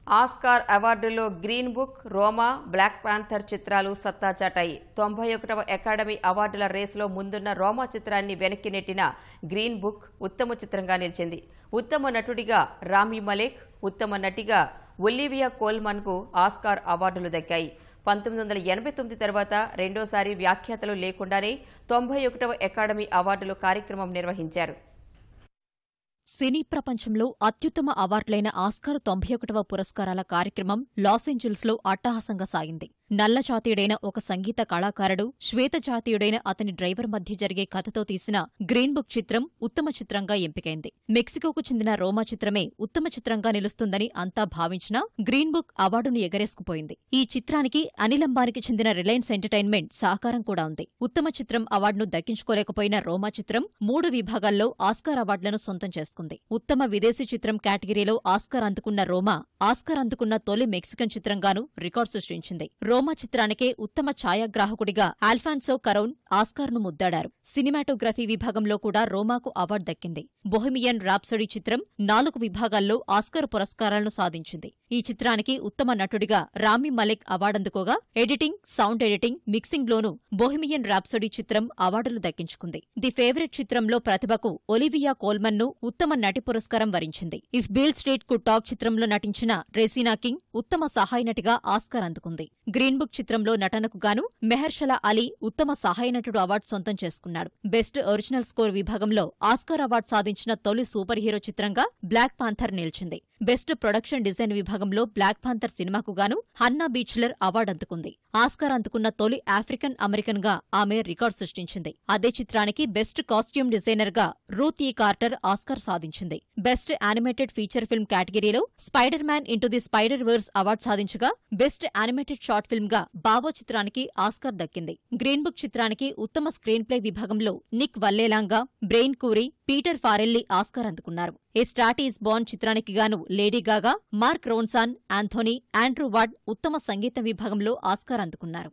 Oscar అవార్డుల్లో green book, రోమా, black panther చిత్రాలు సత్తా చాటాయి. 91వ academy అవార్డుల రేసులో ముందున్న రోమా చిత్రాన్ని వెనక్కి నెట్టిన గ్రీన్ బుక్ ఉత్తమ చిత్రంగా నిలిచింది. ఉత్తమ నటుడిగా రామీ మలేక్, ఉత్తమ నటిగా ఒలివియా కోల్మన్కు ఆస్కార్ అవార్డులు దక్కాయి. 1989 తర్వాత రెండోసారి వ్యాఖ్యాతలు లేకుండానే 91వ అకాడమీ అవార్డులు కార్యక్రమం నిర్వహించారు. సినీ ప్రపంచంలో అత్యుత్తమ అవార్డులైన ఆస్కార్ 91వ పురస్కారాల కార్యక్రమం లాసెంజెల్స్లో అట్టహాసంగా సాగింది. నల్లజాతీయుడైన ఒక సంగీత కళాకారుడు, శ్వేతజాతీయుడైన అతని డ్రైవర్ మధ్య జరిగే కథతో తీసిన గ్రీన్ బుక్ చిత్రం ఉత్తమ చిత్రంగా ఎంపికైంది. మెక్సికోకు చెందిన రోమా చిత్రమే ఉత్తమ చిత్రంగా నిలుస్తుందని అంతా భావించినా గ్రీన్ బుక్ అవార్డును ఎగరేసుకుపోయింది. ఈ చిత్రానికి అనిల్ అంబానీకి చెందిన రిలయన్స్ ఎంటర్టైన్మెంట్ సహకారం కూడా ఉంది. ఉత్తమ చిత్రం అవార్డును దక్కించుకోలేకపోయిన రోమా చిత్రం 3 విభాగాల్లో ఆస్కార్ అవార్డులను సొంతం చేసుకుంది. ఉత్తమ విదేశీ చిత్రం కేటగిరీలో ఆస్కార్ అందుకున్న రోమా, ఆస్కార్ అందుకున్న తొలి మెక్సికన్ చిత్రంగానూ రికార్డు సృష్టించింది. రోమా చిత్రానికే ఉత్తమ ఛాయాగ్రాహకుడిగా ఆల్ఫాన్సో కరౌన్ ఆస్కార్ను ముద్దాడారు. సినిమాటోగ్రఫీ విభాగంలో కూడా రోమాకు అవార్డు దక్కింది. బొహెమియన్ రాప్సడీ చిత్రం 4 విభాగాల్లో ఆస్కార్ పురస్కారాలను సాధించింది. ఈ చిత్రానికి ఉత్తమ నటుడిగా ramie మలేక్ అవార్డందుకోగా editing, sound editing, మిక్సింగ్లోనూ Bohemian రాప్సడీ చిత్రం అవార్డులు దక్కించుకుంది. ది ఫేవరెట్ చిత్రంలో ప్రతిభకు ఒలివియా కోల్మన్ను ఉత్తమ నటి పురస్కారం వరించింది. If Beale Street could talk చిత్రంలో నటించిన రెసీనా కింగ్ ఉత్తమ సహాయ నటిగా ఆస్కార్ అందుకుంది. గ్రీన్ బుక్ చిత్రంలో నటనకు గాను మెహర్షలా అలీ ఉత్తమ సహాయ నటుడు అవార్డు సొంతం చేసుకున్నాడు. బెస్ట్ ఒరిజినల్ స్కోర్ విభాగంలో ఆస్కార్ అవార్డు సాధించిన తొలి సూపర్ హీరో చిత్రంగా బ్లాక్ పాంథర్ నిలిచింది. బెస్ట్ ప్రొడక్షన్ డిజైన్ విభాగంలో బ్లాక్ పాంథర్ సినిమాకు గాను హన్నా బీచ్లర్ అవార్డు అందుకుంది. ఆస్కార్ అందుకున్న తొలి ఆఫ్రికన్ అమెరికన్ గా ఆమె రికార్డు సృష్టించింది. అదే చిత్రానికి బెస్ట్ కాస్ట్యూమ్ డిజైనర్ గా రూత్ ఈ కార్టర్ ఆస్కార్ సాధించింది. బెస్ట్ యానిమేటెడ్ ఫీచర్ ఫిల్మ్ కేటగిరీలో Spider Man into the Spider Verse award సాధించగా బెస్ట్ యానిమేటెడ్ షార్ట్ ఫిల్మ్ గా బావో చిత్రానికి ఆస్కార్ దక్కింది. గ్రీన్ బుక్ చిత్రానికి ఉత్తమ స్క్రీన్ ప్లే విభాగంలో Nick Vallelonga, Brian Currie, Peter Farrelly Oscar అందుకున్నారు. ఏ స్టార్ట్ ఈజ్ బార్న్ చిత్రానికి గాను Lady Gaga, Mark Ronson, Anthony, Andrew Ward ఉత్తమ సంగీతం విభాగంలో ఆస్కార్ అందుకున్నారు.